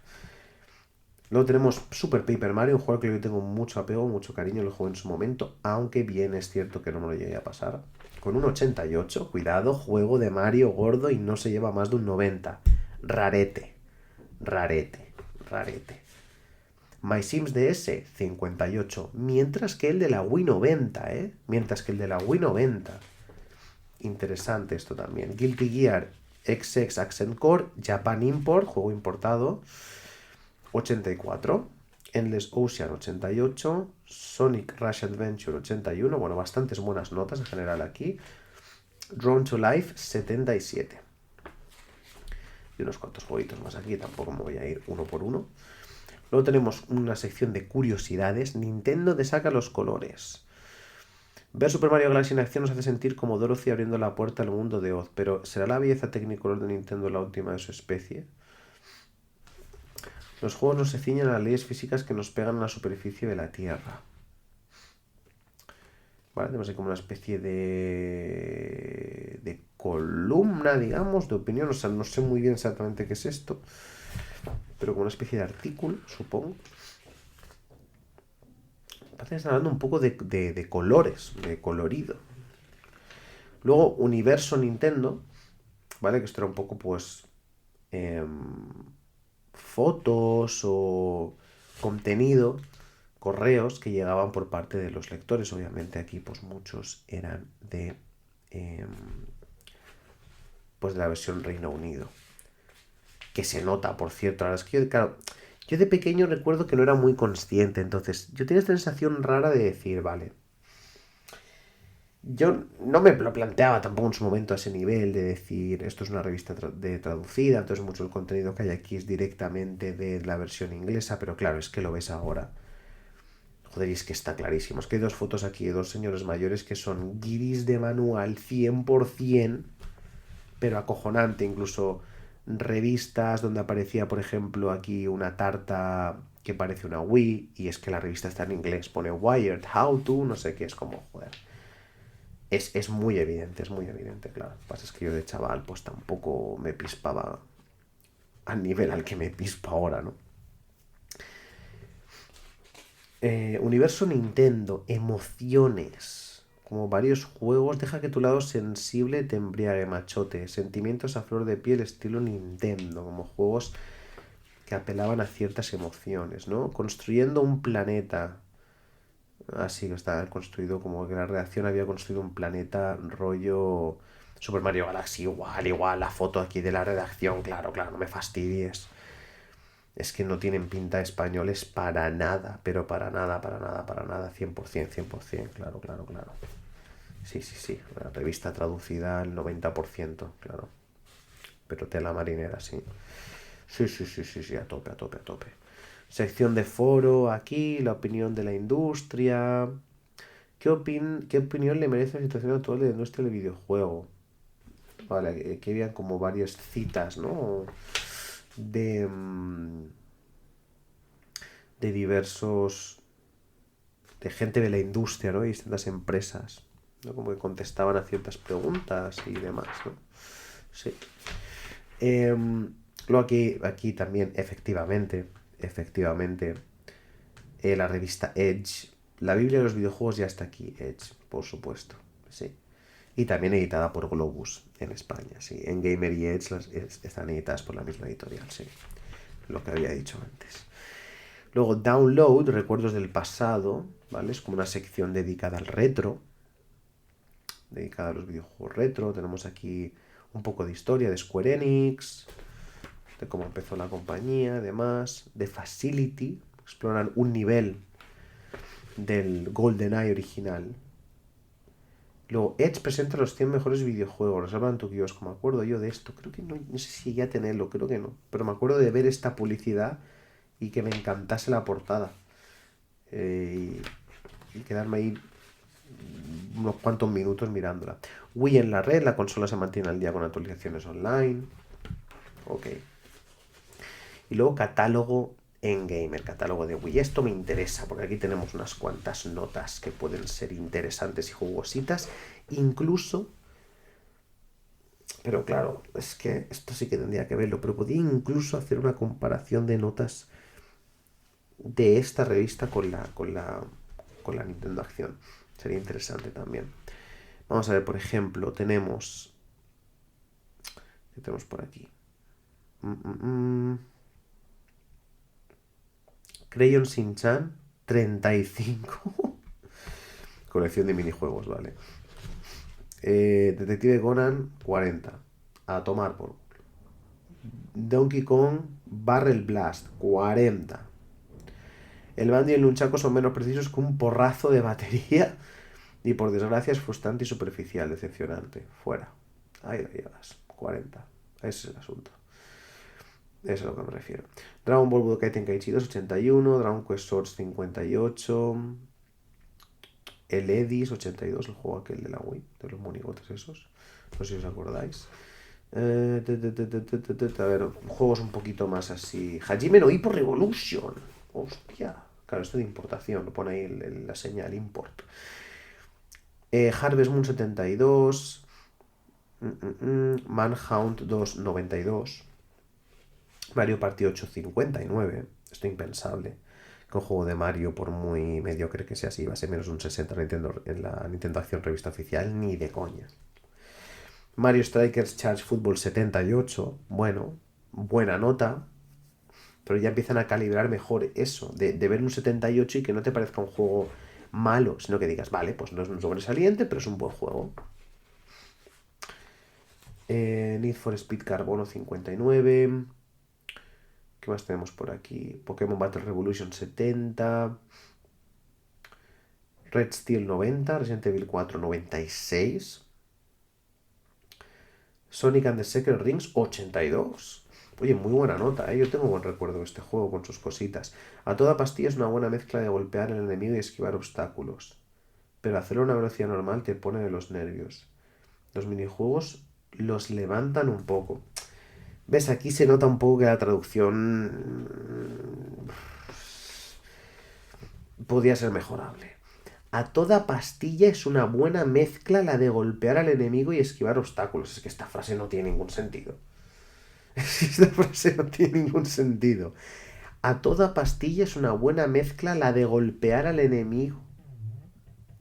Luego tenemos Super Paper Mario, un juego que yo tengo mucho apego, mucho cariño, lo jugué en su momento, aunque bien es cierto que no me lo llegué a pasar. Con un 88, cuidado, juego de Mario gordo y no se lleva más de un 90. Rarete, rarete, rarete. My Sims DS, 58, mientras que el de la Wii 90, ¿eh? Mientras que el de la Wii 90. Interesante esto también. Guilty Gear XX Accent Core, Japan Import, juego importado, 84. Endless Ocean 88, Sonic Rush Adventure 81, bueno, bastantes buenas notas en general aquí. Drawn to Life 77. Y unos cuantos jueguitos más aquí, tampoco me voy a ir uno por uno. Luego tenemos una sección de curiosidades. Nintendo te saca los colores. Ver Super Mario Galaxy en acción nos hace sentir como Dorothy abriendo la puerta al mundo de Oz, pero ¿será la belleza Technicolor de Nintendo la última de su especie? Los juegos no se ciñen a las leyes físicas que nos pegan a la superficie de la Tierra. ¿Vale? Tenemos ahí como una especie de columna, digamos, de opinión. O sea, no sé muy bien exactamente qué es esto, pero como una especie de artículo, supongo. Parece que están hablando un poco de colores, de colorido. Luego, Universo Nintendo, ¿vale? Que esto era un poco, pues, fotos o contenido, correos que llegaban por parte de los lectores. Obviamente aquí, pues, muchos eran de, pues, de la versión Reino Unido. Que se nota, por cierto. La verdad es que yo, claro, yo de pequeño recuerdo que no era muy consciente, entonces yo tenía esta sensación rara de decir, vale, yo no me lo planteaba tampoco en su momento a ese nivel de decir, esto es una revista traducida, entonces mucho del contenido que hay aquí es directamente de la versión inglesa, pero claro, es que lo ves ahora. Joder, y es que está clarísimo. Es que hay dos fotos aquí de dos señores mayores que son guiris de manual 100%, pero acojonante. Incluso revistas donde aparecía, por ejemplo, aquí una tarta que parece una Wii, y es que la revista está en inglés, pone Wired, How to, no sé qué, es como, joder. Es muy evidente, claro. Lo que pasa es que yo de chaval, pues tampoco me pispaba al nivel al que me pispa ahora, ¿no? Universo Nintendo, emociones. Como varios juegos, deja que tu lado sensible te embriague, machote. Sentimientos a flor de piel, estilo Nintendo. Como juegos que apelaban a ciertas emociones, ¿no? Construyendo un planeta. Así que está construido como que la redacción había construido un planeta rollo Super Mario Galaxy. Igual, la foto aquí de la redacción. Claro, no me fastidies. Es que no tienen pinta de españoles para nada, pero para nada, 100%, 100%, claro. Sí, la revista traducida al 90%, claro. Pero tela marinera, sí. Sí, a tope. Sección de foro aquí, la opinión de la industria. ¿Qué opinión le merece la situación actual de la industria del videojuego? Vale, que habían como varias citas, ¿no? De, de diversos, de gente de la industria, ¿no? Y distintas empresas, ¿no? Como que contestaban a ciertas preguntas y demás, ¿no? Sí. Luego aquí también, efectivamente, la revista Edge, la Biblia de los videojuegos ya está aquí, Edge, por supuesto, sí. Y también editada por Globus en España, sí. En Gamer y Edge están editadas por la misma editorial, sí. Lo que había dicho antes. Luego Download, recuerdos del pasado, ¿vale? Es como una sección dedicada al retro, dedicada a los videojuegos retro. Tenemos aquí un poco de historia de Square Enix, de cómo empezó la compañía, además, de Facility, exploran un nivel del GoldenEye original. Luego, Edge presenta los 100 mejores videojuegos. Reserva en tu kiosco. Me acuerdo yo de esto. Creo que no sé si ya tenerlo, creo que no. Pero me acuerdo de ver esta publicidad y que me encantase la portada. y quedarme ahí unos cuantos minutos mirándola. Wii en la red, la consola se mantiene al día con actualizaciones online. Ok. Y luego catálogo en Gamer, catálogo de Wii. Esto me interesa porque aquí tenemos unas cuantas notas que pueden ser interesantes y jugositas. Incluso, pero claro, es que esto sí que tendría que verlo, pero podría incluso hacer una comparación de notas de esta revista con la Nintendo Acción. Sería interesante también. Vamos a ver, por ejemplo, tenemos... ¿Qué tenemos por aquí? Crayon Shin-Chan 35. Colección de minijuegos, vale. Detective Conan 40. A tomar por... Donkey Kong Barrel Blast 40. El Bandy y el Nunchaku son menos precisos que un porrazo de batería. Y por desgracia es frustrante y superficial, decepcionante. Fuera. Ahí lo llevas. 40. Ese es el asunto. Eso es a lo que me refiero. Dragon Ball Budokai Tenkaichi 2, 81. Dragon Quest Swords 58. El Edis 82, el juego aquel de la Wii, de los monigotes esos. No sé si os acordáis. A ver, juegos un poquito más así. Hajime no Ippo Revolution. Hostia. Claro, esto de importación, lo pone ahí la señal import. Harvest Moon 72. Manhunt 2, 92. Mario Party 8, 59. Esto impensable. Que un juego de Mario, por muy mediocre que sea así, va a ser menos de un 60 en la Nintendo Acción Revista Oficial, ni de coña. Mario Strikers Charge Football 78. Bueno, buena nota. Pero ya empiezan a calibrar mejor eso. De ver un 78 y que no te parezca un juego malo, sino que digas, vale, pues no es un sobresaliente, pero es un buen juego. Need for Speed Carbono 59. ¿Qué más tenemos por aquí? Pokémon Battle Revolution 70. Red Steel 90. Resident Evil 4 96. Sonic and the Secret Rings 82. Oye, muy buena nota, ¿eh? Yo tengo buen recuerdo de este juego con sus cositas. A toda pastilla es una buena mezcla de golpear al enemigo y esquivar obstáculos. Pero hacerlo a una velocidad normal te pone de los nervios. Los minijuegos los levantan un poco. ¿Ves? Aquí se nota un poco que la traducción podría ser mejorable. A toda pastilla es una buena mezcla la de golpear al enemigo y esquivar obstáculos. Es que esta frase no tiene ningún sentido. Esta frase no tiene ningún sentido. A toda pastilla es una buena mezcla la de golpear al enemigo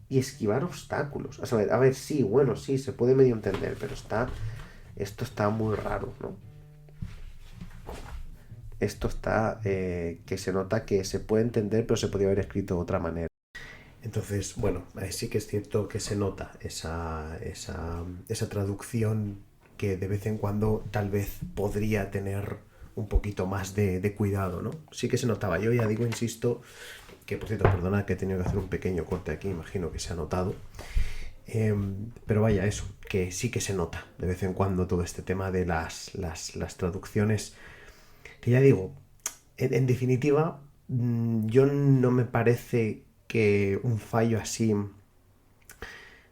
y esquivar obstáculos. A ver, sí, bueno, sí, se puede medio entender, pero esto está muy raro, ¿no? Esto está que se nota que se puede entender, pero se podría haber escrito de otra manera. Entonces, bueno, sí que es cierto que se nota esa traducción que de vez en cuando tal vez podría tener un poquito más de cuidado, ¿no? Sí que se notaba. Yo ya digo, insisto, que por cierto, perdona que he tenido que hacer un pequeño corte aquí, imagino que se ha notado. Pero vaya, eso, que sí que se nota de vez en cuando todo este tema de las traducciones, que ya digo, en definitiva, yo no me parece que un fallo así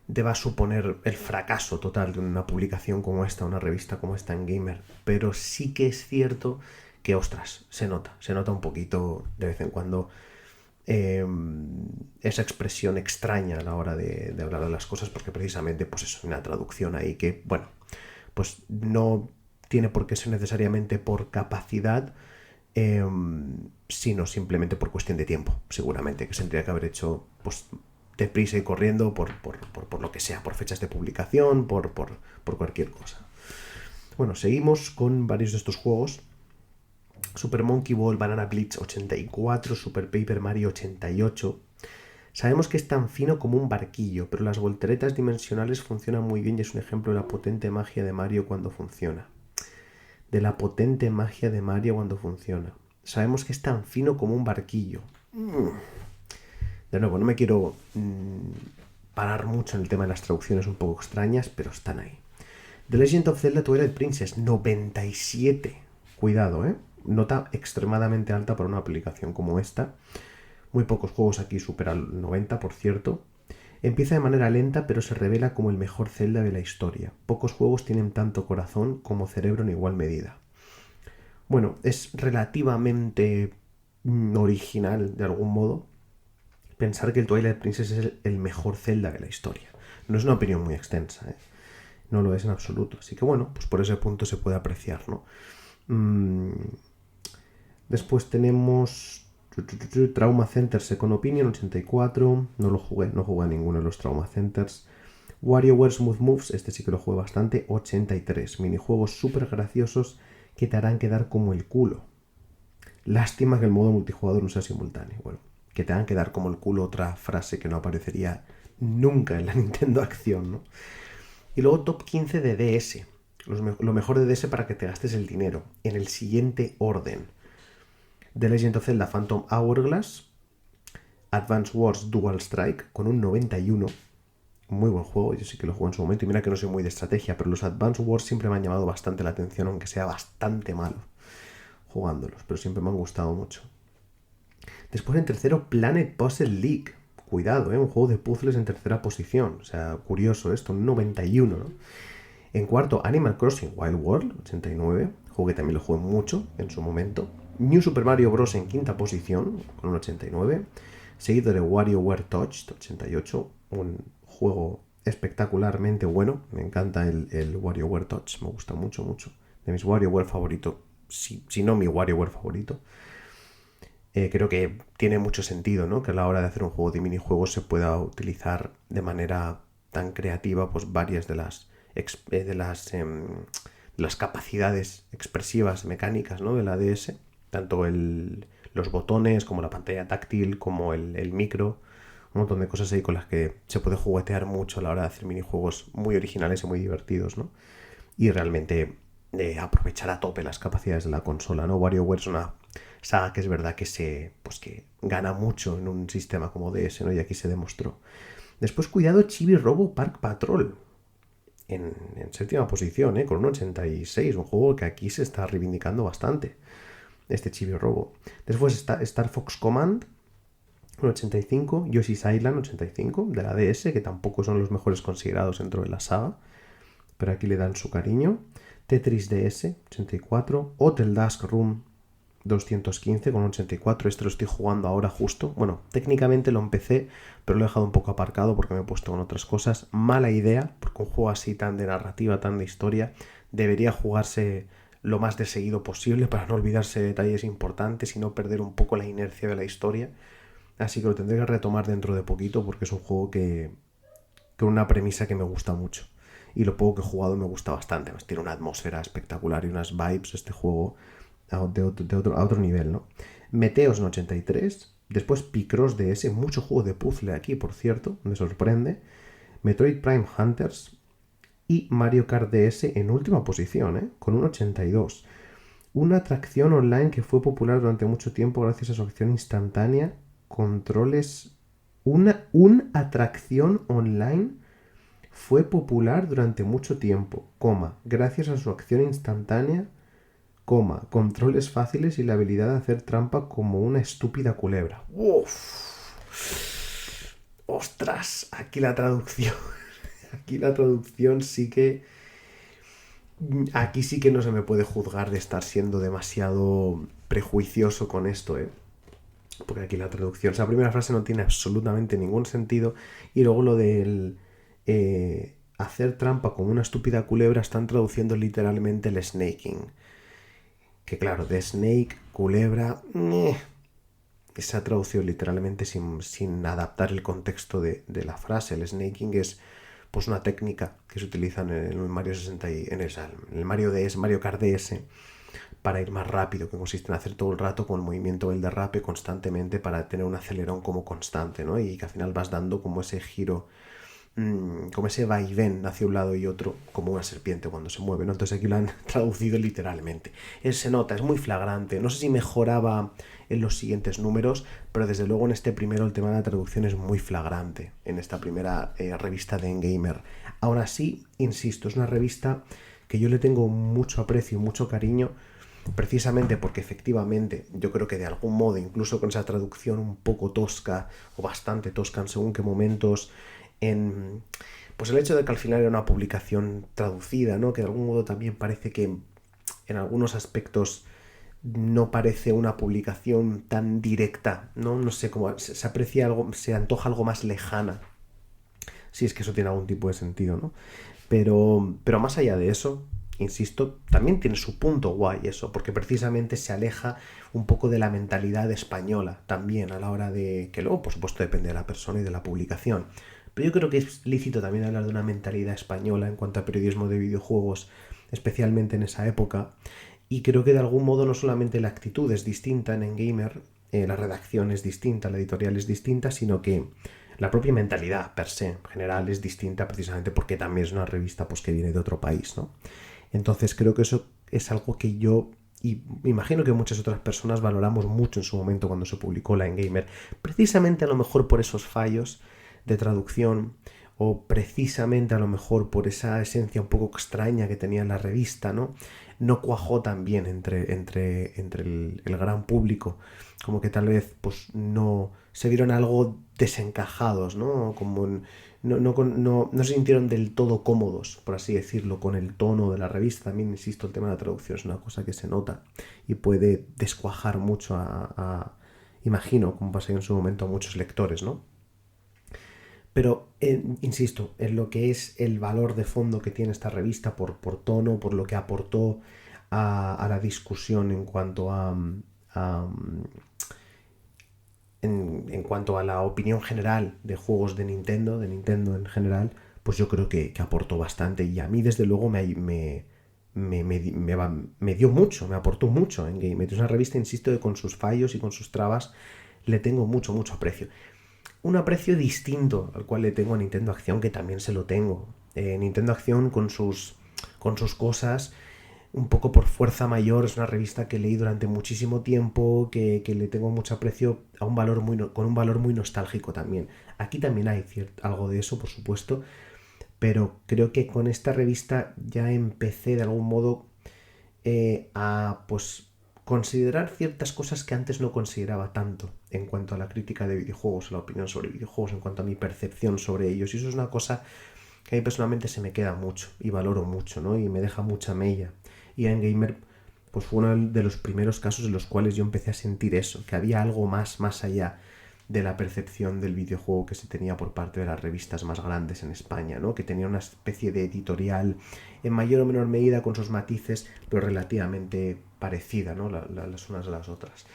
deba suponer el fracaso total de una publicación como esta, una revista como esta en Gamer, pero sí que es cierto que, ostras, se nota un poquito de vez en cuando esa expresión extraña a la hora de hablar de las cosas, porque precisamente pues es una traducción ahí que, bueno, pues no tiene por qué ser necesariamente por capacidad, sino simplemente por cuestión de tiempo, seguramente, que se tendría que haber hecho pues deprisa y corriendo por lo que sea, por fechas de publicación, por cualquier cosa. Bueno, seguimos con varios de estos juegos. Super Monkey Ball Banana Blitz 84, Super Paper Mario 88. Sabemos que es tan fino como un barquillo, pero las volteretas dimensionales funcionan muy bien y es un ejemplo de la potente magia de Mario cuando funciona. Sabemos que es tan fino como un barquillo. De nuevo, no me quiero parar mucho en el tema de las traducciones un poco extrañas, pero están ahí. The Legend of Zelda Twilight Princess 97. Cuidado, nota extremadamente alta para una aplicación como esta. Muy pocos juegos aquí superan el 90, por cierto. Empieza de manera lenta, pero se revela como el mejor Zelda de la historia. Pocos juegos tienen tanto corazón como cerebro en igual medida. Bueno, es relativamente original, de algún modo, pensar que el Twilight Princess es el mejor Zelda de la historia. No es una opinión muy extensa, ¿eh? No lo es en absoluto. Así que bueno, pues por ese punto se puede apreciar, ¿no? Después tenemos Trauma Center Second Opinion 84. No lo jugué, no jugué a ninguno de los Trauma Centers. WarioWare Smooth Moves, este sí que lo jugué bastante, 83. Minijuegos súper graciosos que te harán quedar como el culo. Lástima que el modo multijugador no sea simultáneo. Bueno, que te hagan quedar como el culo, otra frase que no aparecería nunca en la Nintendo Acción, ¿no? Y luego top 15 de DS. Lo mejor de DS para que te gastes el dinero. En el siguiente orden. The Legend of Zelda Phantom Hourglass. Advance Wars Dual Strike con un 91. Muy buen juego, yo sí que lo jugué en su momento. Y mira que no soy muy de estrategia, pero los Advance Wars siempre me han llamado bastante la atención, aunque sea bastante malo jugándolos, pero siempre me han gustado mucho. Después en tercero, Planet Puzzle League. Cuidado, un juego de puzzles en tercera posición. O sea, curioso esto, un 91, ¿no? En cuarto, Animal Crossing Wild World, 89. Juego que también lo jugué mucho en su momento. New Super Mario Bros. En quinta posición, con un 89. Seguido de WarioWare Touched, 88. Un juego espectacularmente bueno. Me encanta el WarioWare Touch. Me gusta mucho, mucho. De mis WarioWare favoritos. Si no mi WarioWare favorito. Creo que tiene mucho sentido, ¿no? Que a la hora de hacer un juego de minijuegos se pueda utilizar de manera tan creativa pues varias de las capacidades expresivas mecánicas, ¿no? de la DS. Tanto los botones como la pantalla táctil como el micro. Un montón de cosas ahí con las que se puede juguetear mucho a la hora de hacer minijuegos muy originales y muy divertidos, ¿no? Y realmente aprovechar a tope las capacidades de la consola, ¿no? WarioWare es una saga que es verdad que que gana mucho en un sistema como DS, ¿no? Y aquí se demostró. Después, cuidado, Chibi Robo Park Patrol. En séptima posición, con un 86. Un juego que aquí se está reivindicando bastante. Este Chibi Robo. Después está Star Fox Command, un 85. Yoshi's Island, 85. De la DS, que tampoco son los mejores considerados dentro de la saga. Pero aquí le dan su cariño. Tetris DS, 84. Hotel Dusk Room, 215 con 84. Este lo estoy jugando ahora justo. Bueno, técnicamente lo empecé, pero lo he dejado un poco aparcado porque me he puesto con otras cosas. Mala idea, porque un juego así tan de narrativa, tan de historia, debería jugarse lo más de seguido posible para no olvidarse de detalles importantes y no perder un poco la inercia de la historia. Así que lo tendré que retomar dentro de poquito porque es un juego que con una premisa que me gusta mucho. Y lo poco que he jugado me gusta bastante. Tiene una atmósfera espectacular y unas vibes este juego a otro nivel, ¿no? Meteos en 83. Después Picross DS. Mucho juego de puzzle aquí, por cierto. Me sorprende. Metroid Prime Hunters. Y Mario Kart DS en última posición, con un 82. Una atracción online que fue popular durante mucho tiempo gracias a su acción instantánea. Controles. Una atracción online fue popular durante mucho tiempo, gracias a su acción instantánea, controles fáciles y la habilidad de hacer trampa como una estúpida culebra. ¡Uf! ¡Ostras! Aquí la traducción. Aquí la traducción sí que. Aquí sí que no se me puede juzgar de estar siendo demasiado prejuicioso con esto, Porque aquí la traducción. Esa primera frase no tiene absolutamente ningún sentido. Y luego lo del. Hacer trampa como una estúpida culebra están traduciendo literalmente el snaking. Que claro, de snake, culebra, se ha traducido literalmente sin adaptar el contexto de la frase. El snaking es pues una técnica que se utiliza en el Mario 60 y en el Mario Kart DS para ir más rápido, que consiste en hacer todo el rato con el movimiento del derrape constantemente para tener un acelerón como constante, ¿no? Y que al final vas dando como ese giro, como ese vaivén hacia un lado y otro, como una serpiente cuando se mueve, ¿no? Entonces aquí lo han traducido literalmente. Se nota, es muy flagrante. No sé si mejoraba en los siguientes números, pero desde luego en este primero el tema de la traducción es muy flagrante, en esta primera revista de Engamer. Aún así, insisto, es una revista que yo le tengo mucho aprecio y mucho cariño, precisamente porque efectivamente yo creo que de algún modo, incluso con esa traducción un poco tosca o bastante tosca en según qué momentos, pues el hecho de que al final era una publicación traducida, ¿no? Que de algún modo también parece que en algunos aspectos no parece una publicación tan directa, ¿no? No sé cómo se aprecia algo, se antoja algo más lejana, si es que eso tiene algún tipo de sentido, ¿no? Pero más allá de eso, insisto, también tiene su punto guay eso, porque precisamente se aleja un poco de la mentalidad española también a la hora de, que luego por supuesto depende de la persona y de la publicación, pero yo creo que es lícito también hablar de una mentalidad española en cuanto a periodismo de videojuegos, especialmente en esa época, y creo que de algún modo no solamente la actitud es distinta en Gamer, la redacción es distinta, la editorial es distinta, sino que la propia mentalidad per se, en general, es distinta precisamente porque también es una revista pues, que viene de otro país, ¿no? Entonces creo que eso es algo que yo y me imagino que muchas otras personas valoramos mucho en su momento cuando se publicó la Gamer, precisamente a lo mejor por esos fallos de traducción o precisamente a lo mejor por esa esencia un poco extraña que tenía la revista, ¿no? No cuajó tan bien entre el gran público, como que tal vez pues no se vieron algo desencajados, ¿no? Como no se sintieron del todo cómodos, por así decirlo, con el tono de la revista. También, insisto, el tema de la traducción es una cosa que se nota y puede descuajar mucho imagino, como pasó en su momento, a muchos lectores, ¿no? Pero, insisto, en lo que es el valor de fondo que tiene esta revista por tono, por lo que aportó a la discusión a, en cuanto a la opinión general de juegos de Nintendo en general, pues yo creo que aportó bastante y a mí desde luego me dio mucho, me aportó mucho en Game. Es una revista, insisto, que con sus fallos y con sus trabas le tengo mucho, mucho aprecio. Un aprecio distinto al cual le tengo a Nintendo Acción, que también se lo tengo. Nintendo Acción con sus cosas, un poco por fuerza mayor, es una revista que leí durante muchísimo tiempo, que le tengo mucho aprecio a con un valor muy nostálgico también. Aquí también hay algo de eso, por supuesto, pero creo que con esta revista ya empecé de algún modo a pues considerar ciertas cosas que antes no consideraba tanto en cuanto a la crítica de videojuegos, la opinión sobre videojuegos, en cuanto a mi percepción sobre ellos. Y eso es una cosa que a mí personalmente se me queda mucho y valoro mucho, ¿no? Y me deja mucha mella. Y en Gamer pues fue uno de los primeros casos en los cuales yo empecé a sentir eso, que había algo más allá de la percepción del videojuego que se tenía por parte de las revistas más grandes en España, ¿no? Que tenía una especie de editorial en mayor o menor medida con sus matices, pero relativamente parecida, ¿no? Las unas a las otras.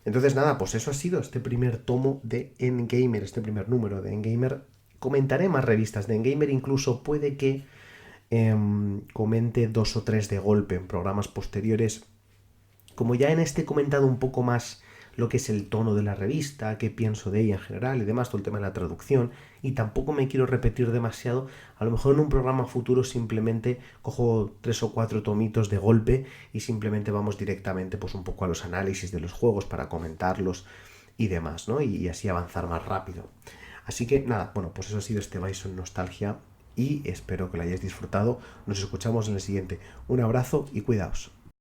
Entonces nada, pues eso ha sido este primer tomo de Gamer, este primer número de Gamer. Comentaré más revistas de Gamer, incluso puede que comente 2 o 3 de golpe en programas posteriores. Como ya en este he comentado un poco más lo que es el tono de la revista, qué pienso de ella en general y demás, todo el tema de la traducción, y tampoco me quiero repetir demasiado, a lo mejor en un programa futuro simplemente cojo 3 o 4 tomitos de golpe y simplemente vamos directamente pues un poco a los análisis de los juegos para comentarlos y demás, ¿no? Y así avanzar más rápido. Así que nada, bueno, pues eso ha sido este Bison Nostalgia y espero que lo hayáis disfrutado. Nos escuchamos en el siguiente. Un abrazo y cuidaos.